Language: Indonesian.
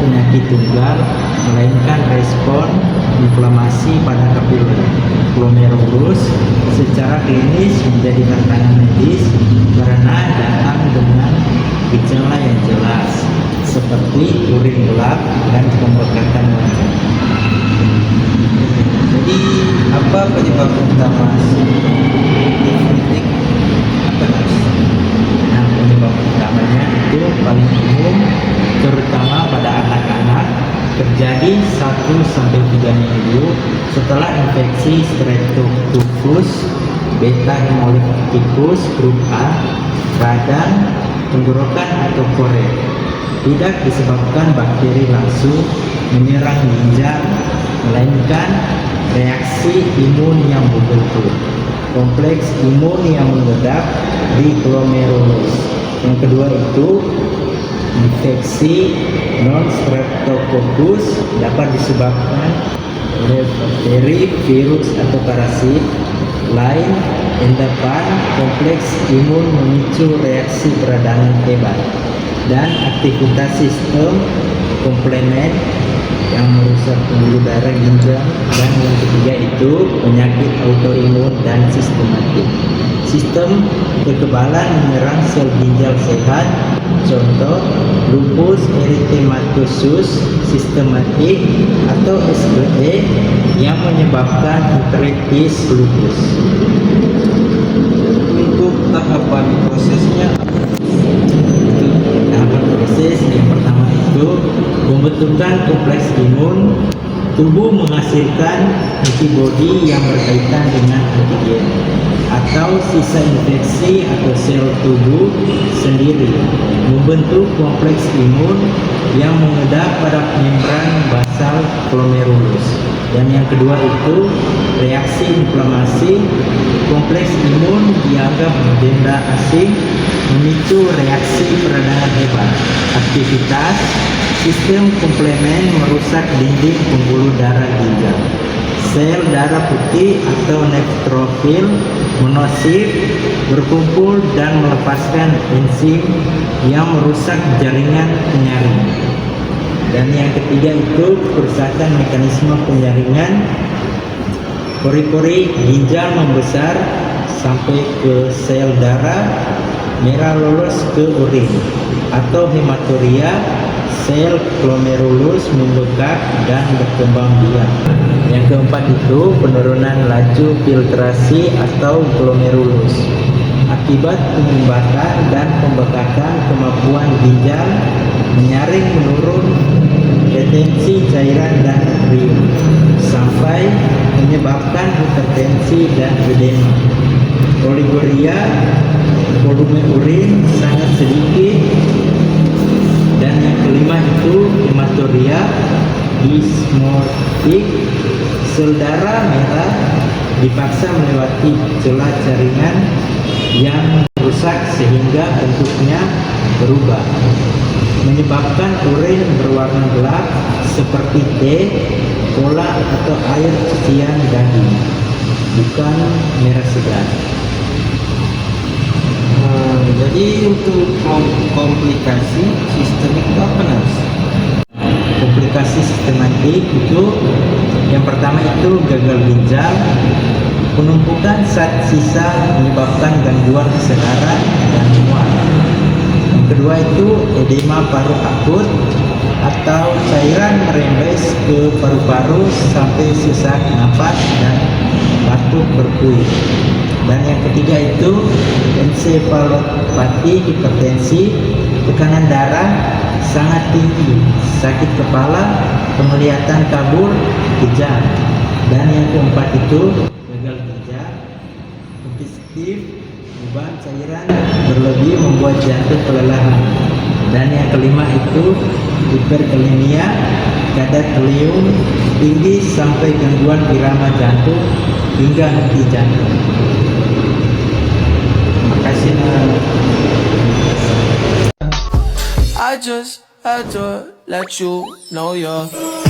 penyakit tunggal, melainkan respon inflamasi pada kapiler glomerulus. Secara klinis menjadi tantangan medis karena datang dengan gejala yang jelas seperti urin gelap dan pembengkakan wajah. Jadi apa penyebab utama nefritik? Apa Mas? Nah, penyebab utamanya itu paling umum terutama pada anak-anak terjadi 1-3 minggu setelah infeksi Streptococcus beta hemolyticus grup A, radang, tenggorokan atau korek. Tidak disebabkan bakteri langsung menyerang ginjal, melainkan reaksi imun yang membentuk kompleks imun yang meledak di glomerulus. Yang kedua itu infeksi non-streptococcus dapat disebabkan oleh bakteri, virus atau parasit lain. Endapan kompleks imun memicu reaksi peradangan hebat dan aktivitas sistem komplement yang merusak pembuluh darah ginjal. Dan yang ketiga itu penyakit autoimun dan sistematik. Sistem kekebalan menyerang sel ginjal sehat, contoh lupus erythematosus sistematik atau SLE yang menyebabkan artritis lupus. Untuk tahapan prosesnya Itu tahapan proses yang pertama itu pembentukan kompleks imun. Tubuh menghasilkan antibodi yang berkaitan dengan antigen atau sisa infeksi atau sel tubuh sendiri membentuk kompleks imun yang mengedap pada membran basal glomerulus. Dan yang kedua itu reaksi inflamasi. Kompleks imun dianggap benda asing memicu reaksi peradangan hebat. Aktivitas sistem komplement merusak dinding pembuluh darah ginjal. Sel darah putih atau neutrofil monosif berkumpul dan melepaskan enzim yang merusak jaringan penyaring. Dan yang ketiga itu kerusakan mekanisme penyaringan. Pori-pori ginjal membesar sampai ke sel darah merah lolos ke urin atau hematuria. Sel glomerulus membengkak dan berkembang biak. Yang keempat itu penurunan laju filtrasi atau glomerulus. Akibat penyumbatan dan pembekakan kemampuan ginjal menyaring menurun, retensi cairan dan natrium sampai menyebabkan hipertensi dan edema. Oliguria, volume urin sangat sedikit. Dan yang kelima itu hematuria dysmorphic, sel darah merah dipaksa melewati celah jaringan yang rusak sehingga bentuknya berubah, menyebabkan urin berwarna gelap seperti teh, cola atau air cucian daging, bukan merah segar. jadi untuk komplikasi sistemik itu apa Mas? Komplikasi sistematik itu yang pertama itu gagal ginjal, penumpukan zat sisa menyebabkan gangguan kesadaran dan mual. Yang kedua itu edema paru akut atau cairan merembes ke paru-paru sampai sesak napas dan batuk berkuit. Dan yang ketiga itu ensefalopati hipertensi, tekanan darah sangat tinggi, sakit kepala, penglihatan kabur, kejang. Dan yang keempat itu gagal ginjal, obstruktif, beban cairan berlebih membuat jantung kelelahan. Dan yang kelima itu hiperkalemia, kadar helium tinggi sampai gangguan irama jantung hingga henti jantung. Terima kasih. I just had to let you know you're